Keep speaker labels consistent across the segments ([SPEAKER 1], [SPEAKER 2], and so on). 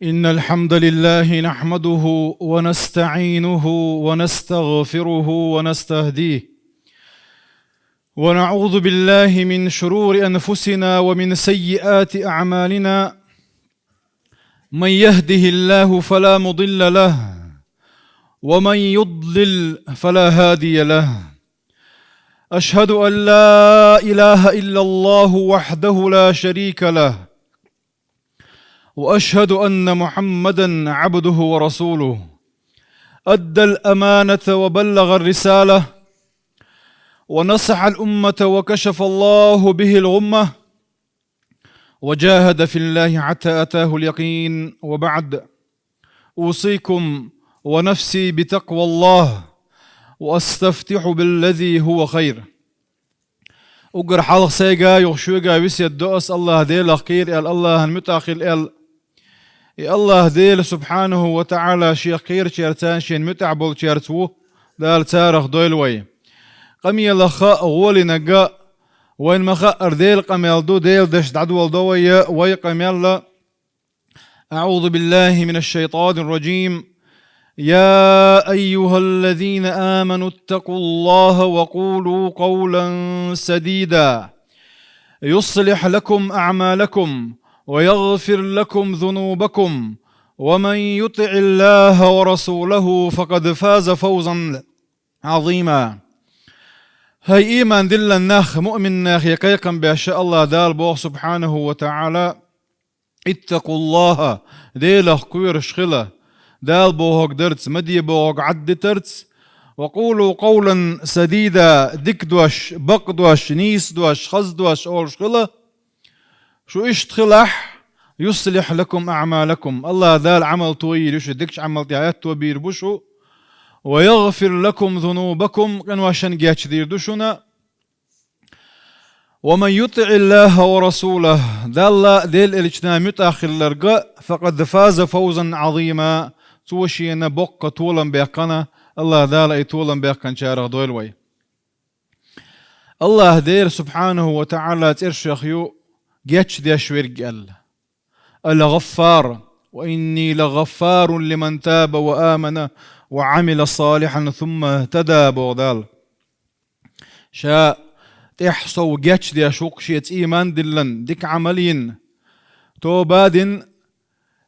[SPEAKER 1] إن الحمد لله نحمده ونستعينه ونستغفره ونستهديه ونعوذ بالله من شرور أنفسنا ومن سيئات أعمالنا. من يهده الله فلا مضل له ومن يضلل فلا هادي له. أشهد أن لا إله إلا الله وحده لا شريك له، وأشهد أن محمدًا عبده ورسوله. أدى الأمانة وبلغ الرسالة ونصح الأمة وكشف الله به الغمة وجاهد في الله حتى أتاه اليقين. وبعد، أوصيكم ونفسي بتقوى الله وأستفتح بالذي هو خير. أقر حلق سيقا يغشوقا ويسي الدؤس الله ديل خير الله المتاخل الله ديل سبحانه وتعالى شيخ خير شيرتان شين متعبول شيرتوه دال تارخ دويلوي قمي لخاء غولي نقاء وين مخاء أرديل قميل دو ديل دشت عدوال دوي وي قميل. أعوذ بالله من الشيطان الرجيم. يا أيها الذين آمنوا اتقوا الله وقولوا قولا سديدا يصلح لكم أعمالكم ويغفر لكم ذنوبكم ومن يطع الله ورسوله فقد فاز فوزا عظيما. هاي إيمان دل الناخ مؤمن ناخ يقيقا بأشياء الله دال بوغ سبحانه وتعالى. اتقوا الله ديله كوير شخله دال بوغ درتس مدي بوغ عد ترتس. وقولوا قولا سديدا دك دوش بق دوش نيس دوش خز دوش أول شخله شو اشتخلح يصلح لكم أعمالكم. الله دال عمل طويل يشو دكش عمل تيات وبير بشو ويغفر لكم ذنوبكم كنواشن جاتش دير دوشنا. ومن يطع الله ورسوله ديل الاجتنام يتأخر لرقاء فقد فاز فوزا عظيما. توشينا بقى طولا بيقنا الله دال اي طولا بيقنا شارغ دويلوي. الله دير سبحانه وتعالى ترشخيو جاتش دي شويرق الغفار وإني لغفار لمن تاب وآمن وعمل صالحا ثم اهتدى بوضال. شاء تحصو جاتش دي شوق شيت إيمان دلن ديك عملين تو بادن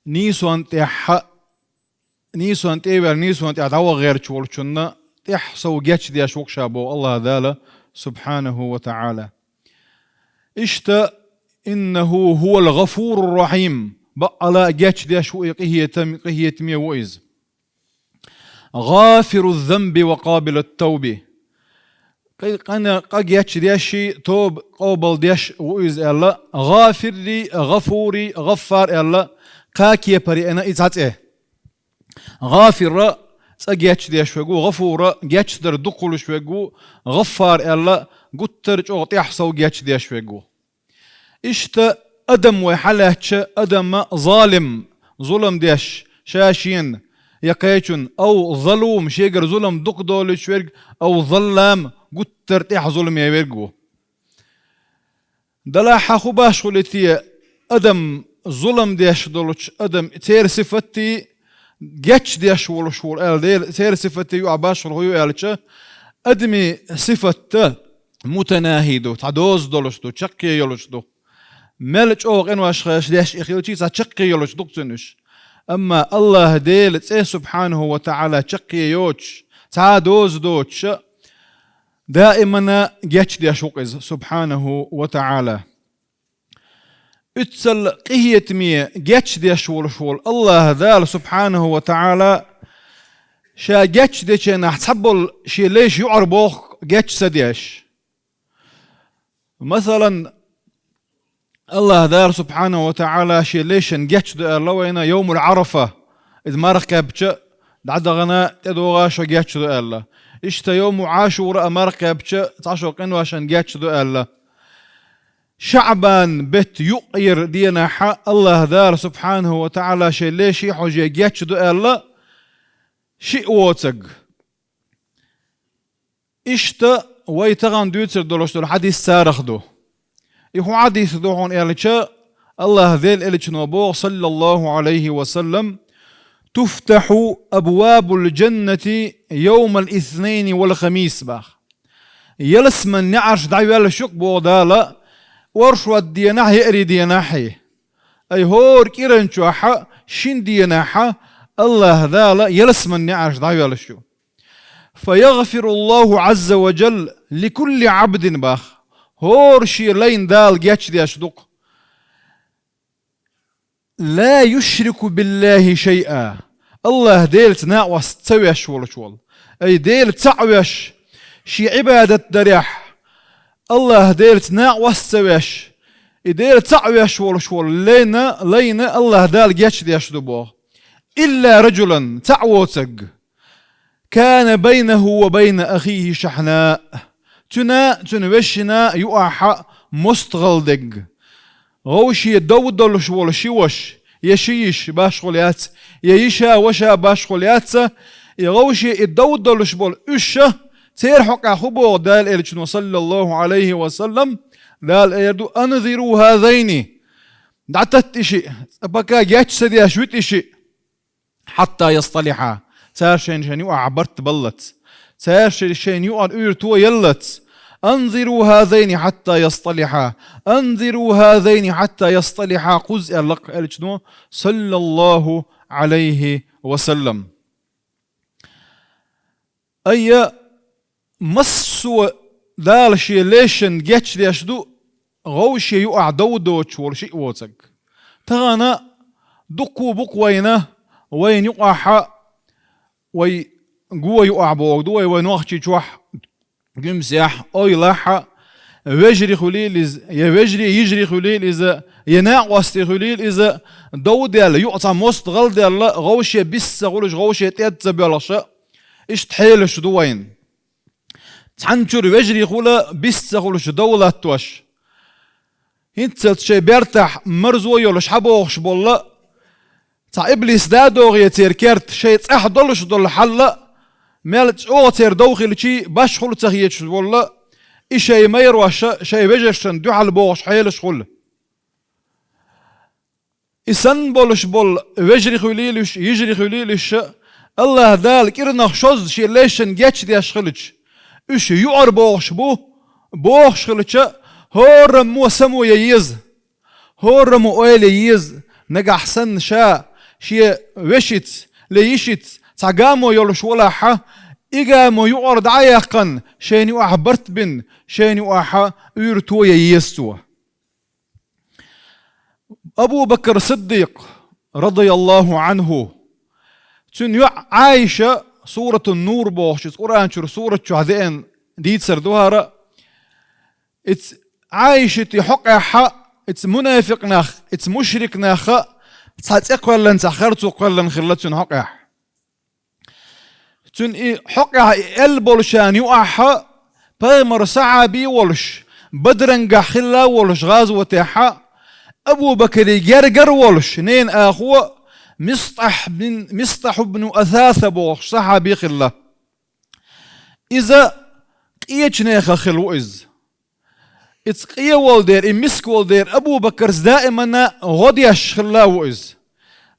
[SPEAKER 1] نيسوان تيبر نيسوان تعدوا غير شولشنا تحصو جاتش دي شوق شابو الله ذاله سبحانه وتعالى. اشتا إنه هو الغفور الرحيم بقى جاتش دي شو قهية تمية وإز غافر الذنب وقابل التوبة. أنا قجاتش ديشي توب قابل ديش وإز الله غافر لي غفوري غفار الله قاكي بري أنا إزات غافر سجاتش ديش وجو غفور جاتش در دقلش وجو غفار الله قتر جو تحصو جاتش ديش وجو. اشتا أدم وحلاتش أدم ظالم ظلم ديش شاشين يقيتشن أو ظلوم شيقر ظلم دق دولش ورق أو ظلام قتر تيح ظلم يورقو دلاحا خباش خلتي أدم ظلم ديش دولش أدم تير صفتي جاتش ديش ولشول دير تير صفتي يعباش الغيو ألتش أدمي صفت متناهدو تعدوز دولش دو تشكي يولش دو ملج أوغ إنو أشخاش ديش إخيوتي تشقي يولش دقتنش. أما الله ديل تسيه سبحانه وتعالى تشقي يوتش تعادوز دوتش دائما جاتش ديش وقز سبحانه وتعالى. اتسل قهية مية جاتش ديش ولشول الله ذال سبحانه وتعالى شا جاتش ديش نحسبل شي ليش يعربوخ جاتش سديش. مثلا الله دار سبحانه وتعالى شي ليش نجتش لوينا يوم العرفة إذ ما ركبتش دعدغنا تدوغا شو جتش الله إشتا يوم عاشوراء ما ركبتش تعشو قنواش نجتش الله شعبان بيت يقير دينا حق الله دار سبحانه وتعالى شي ليش يحوجي جتش الله شي ووتق إشتا ويتغن دوتر دولوش دول حديث سارخ دو يهو عديث دوهون إيرلتشا الله ذيل إلجنوبو صلى الله عليه وسلم تفتح أبواب الجنة يوم الاثنين والخميس باخ يلس من نعش دعوة الشك بودالا ورشوة ديناح يأري ديناحي أي هور كيرن شوحا شين ديناحا الله ذالا يلس من نعش دعوة الشك فيغفر الله عز وجل لكل عبد باخ هور شي لين دال جاتش دي أشدق لا يشرك بالله شيئا الله ديل تناوس تسويش ولا أي ديل تعوش شي عبادة دريح الله ديل تناوس تسويش ديل تعوش ولا لينا الله دال جاتش دي أشدبوه إلا رجلا تعوتق كان بينه وبين أخيه شحناء تنوشنا يقع مستغلدق غوشي دودل شوال شوش يشيش باشغليات ييشا وشا باشغليات يغوشي الدودل شوال أشة تيرحق أخبو دال إلجن صلى الله عليه وسلم دال إيردو أنذروا هذين دعتت إشي بكا جاتش سدي أشوت إشي حتى يصطلحا تارشين شان يقع عبرت بلت تارشين يقع أيرتو يلت أنظروا هذين حتى يصطلحا أنظروا هذين حتى يصطلحا قز ألق ألجنو صلى الله عليه وسلم أي مسو دال شي ليشن جاتش ديشدو غوشي يقع دودوش ورشي ووتك تغانا دقو بقوينه وين يقع وي قوة يقع بوغدو وين وقتي جوح قمسيح أي لاحة وجري خليل يجري خليل إذا يناقص خليل إذا دود يلا يقطع مست غلد يلا غوشة بس غولش غوشة تيتزب يلا شا إيش تحيلش دوين تحنشر وجري خلا بس غولش دولة توش هنت شي بيرتاح مرزو يولش حبوخش بالله تا إبليس دادو غيتير كرت شي تصح دولش دول حلا مالت اوتير دوخي شي باش خل تغييتش والله إشي مير واشا شي بجشتن دو حل بوغش حيلش خل إسان بولش بول وجري خليلش يجري خليلش الله دال كيرنخ شوز شي ليشن جاتش دي أشخلش إشي يعر بوغش بوغش خلش هور مو سمو ييز هور مو اويل ييز نجا حسن شا شي وشت ليشت تاقامو يولش ولا حا إيقامو يعرض عيقا شين يوح برت بن شين يوح يرتو ييستو أبو بكر الصديق رضي الله عنه تن عايشة سورة النور بوش قرآن شر سورة شهدين ديت سردوها اتس عايشة حق حق اتس منافق ناخ اتس مشرك ناخ اتس اقوال لن تخرت وقال لن خلتن حق تن حق البولشان يوحى بامر صعبي ولش بدرنجا خلا ولش غازوة حق أبو بكر جرجر ولش نين أخوه مصطح بن أثاث بوش صحابي خلا إذا قيتش نيخ خلو إز إتقيا والدير إمسك والدير أبو بكر دائما غديش خلاو إز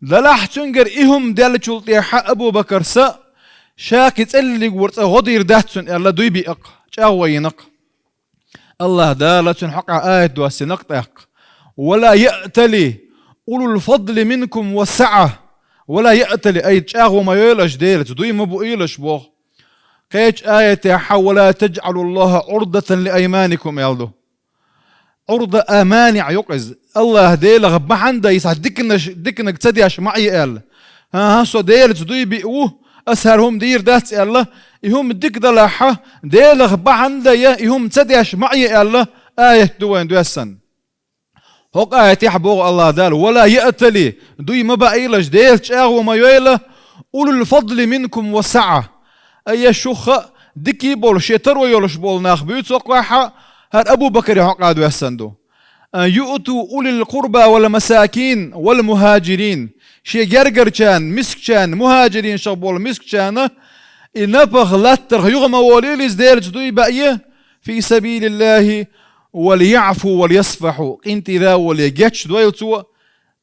[SPEAKER 1] دلاح تنجر إهم دالة شلطيحة أبو بكر سا شاكت اللي قورت غدير داتسن الله دوي بيق شاوينق الله دالة حق آية دواسنق تيق ولا يأتلي أولو الفضل منكم والسعة ولا يأتلي أي تشاغو ما يلش ديلت دوي مبو إيلش بوغ قيش آية ولا تجعلوا الله عرضة لأيمانكم يالدو عرضة أمانع يقز الله ديل غبا عنده يسعد دكنك تدياش معي قال ها سو ديلت دوي بيقوه أسهرهم دير دات الله يهم ديك دلاحة ديل غبا عنده يهم تدياش معي الله آية دوين دوسن هوك آية يحبوغ الله دال ولا يأتلي دوي مبايلش ديل تشاغو ما يويله أولو الفضل منكم والسعة أي شوخة ديكي بول شيتر ويولش بول ناخ بيوت وقاحة هر أبو بكر يحق يسندو يؤتوا أولي القربى والمساكين والمهاجرين شي جرجر كان مسك كان مهاجرين شبول مسك كان إنبغ لاتر يغمى وليلز ديل جدوي بأيه في سبيل الله وليعفوا وليصفحوا انت ذا وليجتش دويتوا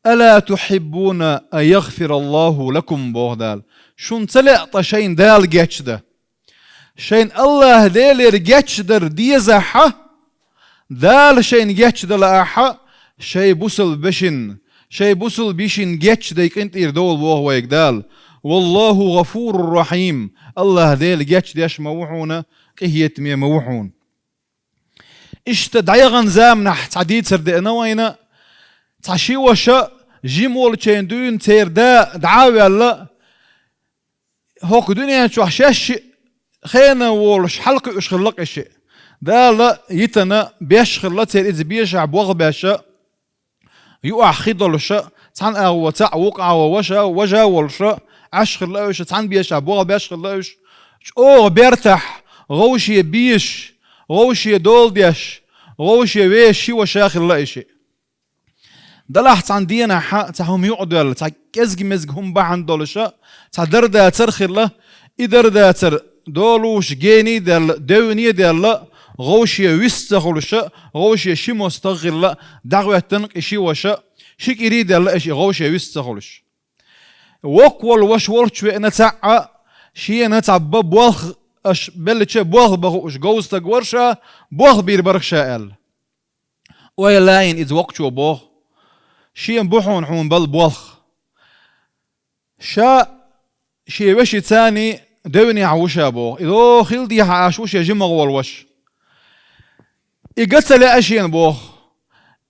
[SPEAKER 1] ألا تحبون أن يغفر الله لكم بوغدال شون تلقط شين دال جتش ده شين الله ديل جتش در ديزاحة دال شين جتش دلاحة شي بوصل بشن شي بوصل بيشن جتش ديك انت يردول بوغ ويقدال والله غفور رحيم الله ديل جتش ديش موحونا قهيت مي موحون اشتدعي غنزام نحت عديد سردئنا وينا تعشي وشا جيمول تشيندون تير دا دعاوي الله هوك دنيا شو حشاش خينا ولش حلق اش خلق الشيء دا لا يتنا بيش خلق تير إذا بيش عبوغ باشا يقع خيضل شا تان أو تاع وقع ووشا وجا والشا عش خلق تان بيش عبوغ باش خلق او بيرتاح غوشي بيش غوشي دول ديش غوشي ويشي وشاخ خلق شيء دلحت عن دينا حق تاهم يقعدوا تا كزج مزج هم بعن دولشا تا دردا ترخر له إدردا تر دولوش جيني دل دوني دل غوشي ويستغلشا غوشي شي مستغل دعوة تنق إشي وشا شيك يريد دل إشي غوشي ويستغلش وقول وش ورش نتاع شي نتاع بوخ اش بلتش بوخ بغوش جوز تقورشا بوخ بير برخشا ال ويلاين إذ وقتشو بوخ شي بوحون حون بل بوخ شا شي وشي تاني دوني عوشا بوخ إذا خلدي عاشوش يجمع والوش إقتل أشين بوخ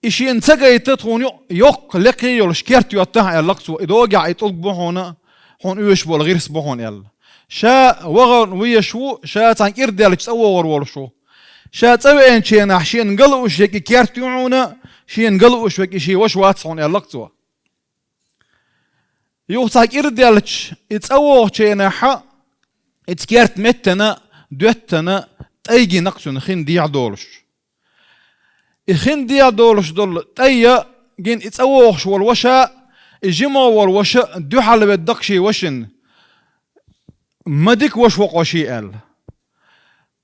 [SPEAKER 1] إشي انتقى تطون يق لقي يلشكرت يطلع اللقصو إذا وقع يطلق بوحونا حون إيش بول غير سبوحون يلا شا وغن ويشو شا تان إردال تسوى ورولشو شا تسوى إن شي نحشي نقلوش يكي كيرت يعونا شي نقلوش يكي شي وش واتسون اللقصو يوتاك إردالش يتسوى شي نحا يتكيرت متنا دوتنا تأيجي نقصو خين ديع دولش إخين ديع دولش دول تأيا جين يتسوى والوشا الجمع والوشا دو حال بدقشي وشن مديك وش وقوشي ال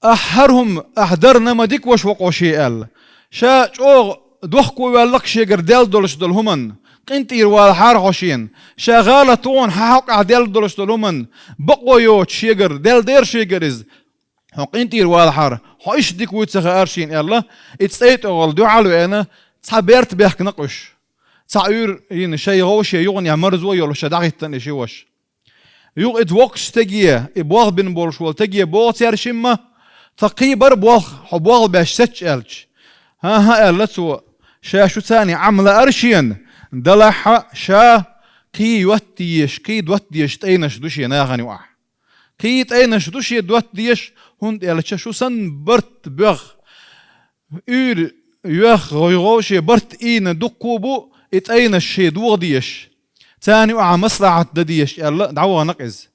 [SPEAKER 1] أحرهم أحضرنا مديك وش وقوشي ال شا اوغ دوخكو واللقشي قردال دولش دول همن قنتير والحار خوشين شغالة طون حق عدال دولش دول همن بقو يوت شيقر دال دير شيقرز قنتير والحار حيش ديك ويتسخ أرشين الله اتسيت أغل دو علو أنا تعبيرت بيحك نقش تعير ين شي غوشي يغني مرزو يولو شداغي تاني شي وش يوغ ادوقش تجيه ابواغ بن بولشول تجيه بوغ تيرشمه تقيبر بوغ حبوغ باش ستش الش ها لتو شا شو تاني عمله ارشين دلح شا كي يوتيش كي دوتيش تينش دوشي ناغني واح كي تينش دوشي دوتيش هند الش شو سن برت بغ يور يخ غوشي برت اين دقوبو اتينش شي دوغ ديش ثاني وعا مصلحة دديش يلا دعوة نقز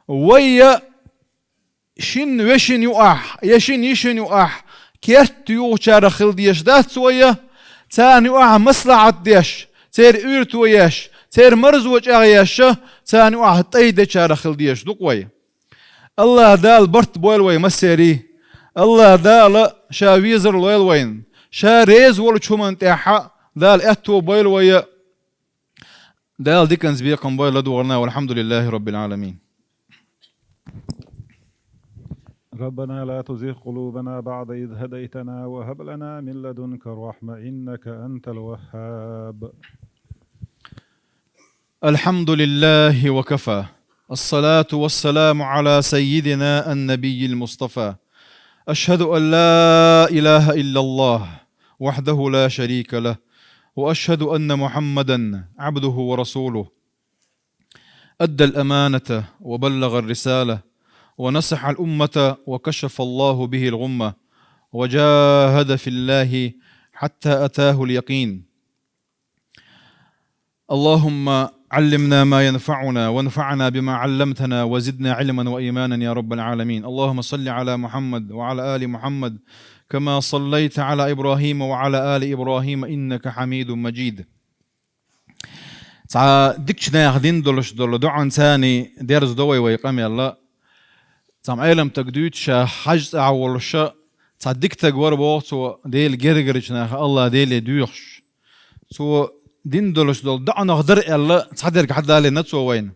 [SPEAKER 1] ويا شن وشن يوح يشن يشن يوح كيرت يوشار خلديش دات سويا ثاني وعا مصلحة ديش تير اورت وياش تير مرز وجاياش ثاني وعا طيد شار خلديش دوق ويا الله دال برت بويل وي مسيري الله دال شاويزر لويل وين شاريز ولشومن تاعها دال اتو بويل ويا دال ديكنز بيقم بوي لدورنا والحمد لله رب العالمين.
[SPEAKER 2] ربنا لا تزغ قلوبنا بعد إذ هديتنا وهب لنا من لدنك رحمة إنك أنت الوهاب.
[SPEAKER 1] الحمد لله وكفى الصلاة والسلام على سيدنا النبي المصطفى أشهد أن لا إله إلا الله وحده لا شريك له وأشهد أن محمدًا عبده ورسوله أدى الأمانة وبلغ الرسالة ونصح الأمة وكشف الله به الغمة وجاهد في الله حتى أتاه اليقين. اللهم علمنا ما ينفعنا وانفعنا بما علمتنا وزدنا علما وإيمانا يا رب العالمين. اللهم صل على محمد وعلى آل محمد كما صليت على إبراهيم وعلى آل إبراهيم إنك حميد مجيد. ديكشنا ياخدين دولش دعان ثاني ديرز دوي ويقام يلا. عيلم تقديت شا حجز أولشا تصدق تجور بوقت ديل جرجرش الله ديل دوخش سو دين دولش دول دعنا غدر الله تصدق حد دال نتسو وين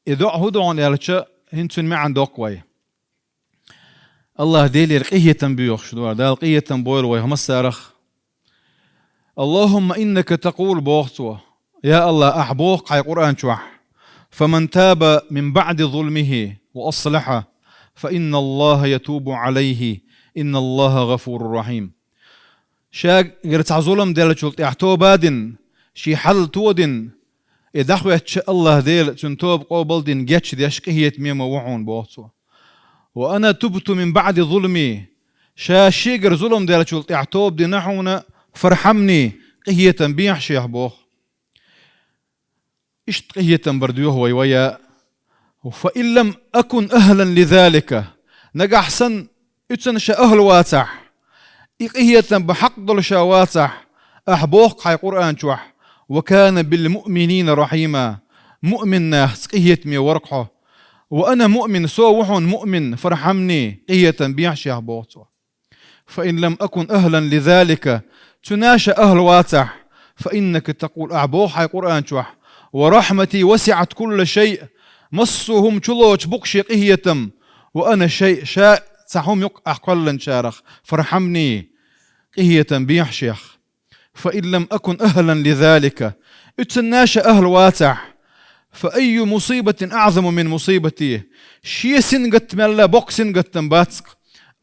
[SPEAKER 1] يدع هدون يالش هنتون ما عندك وين الله ديل رقية بيوخش دور دال رقية بوير وين هم السارخ اللهم إنك تقول بوقت يا الله أحبوك حي قرآن شوح فمن تاب من بعد ظلمه وأصلح فإن الله يتوب عليه إن الله غفور رحيم شاق يرتع ظلم ديال شلط يحتو بادن شي حل تودن يدخوة الله ديل تنتوب قوبل دين جاتش دي أشقهية ميما وعون بوغتو وأنا تبت من بعد ظلمي شيقر ظلم ديال شلط يحتوب دي نحونا فرحمني قهية بيح شيح بوغ إشت قهية برديوه ويويا فإن لم أكن أهلا لذلك نجا أحسن إتنشا أهل واتح إقهية بحق دلشا واتح أحبوق حي قرآن شوح وكان بالمؤمنين رحيما مؤمن ناس قهية مي ورقه وأنا مؤمن سوحون مؤمن فرحمني قهية بيعشي أحبوق فإن لم أكن أهلا لذلك تناشى أهل واتح فإنك تقول أحبوق حي قرآن شوح ورحمتي وسعت كل شيء مصهم شلوش بقشي قهية وأنا شيء شاء سحوم يق أقل شارخ فرحمني قهية بيح شيخ فإن لم أكن أهلا لذلك اتناش أهل واتح فأي مصيبة أعظم من مصيبتي شي سنقت ملا بق سنقت باتسك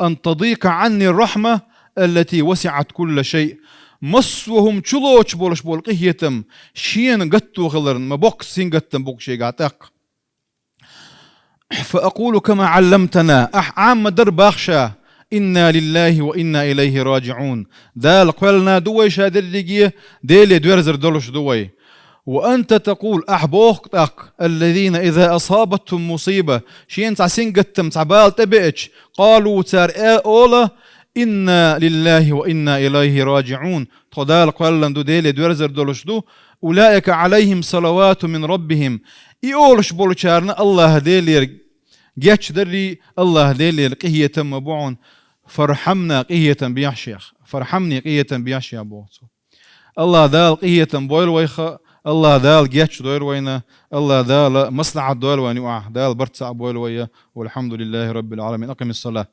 [SPEAKER 1] أن تضيق عني الرحمة التي وسعت كل شيء مصوهم شلوش بولش بول قهية شين قتو غلرن ما بق سنقت بق شي قاتق فأقول كما علمتنا عام در باخشا إنا لله وإنا إليه راجعون دال قولنا دوي شادر لقيه ديلي دويرزر دولش دوي وأنت تقول أحبوك الذين إذا أصابتهم مصيبة شين تعسين قتم تعبال تبئج قالوا تار أولا إنا لله وإنا إليه راجعون تدال قولنا دو ديلي دويرزر دولش دو أولئك عليهم صلوات من ربهم يقولش بولشارنا الله ديلي جاتش دري الله ديلي قهية مبوعون فرحمنا قهية بيحشيخ فرحمني قهية بيحشي أبوتو الله دال قهية بويل ويخا الله دال جاتش دوير وينا الله دال مصلحة دوير وينا دال برتسع بويل ويا والحمد لله رب العالمين أقم الصلاة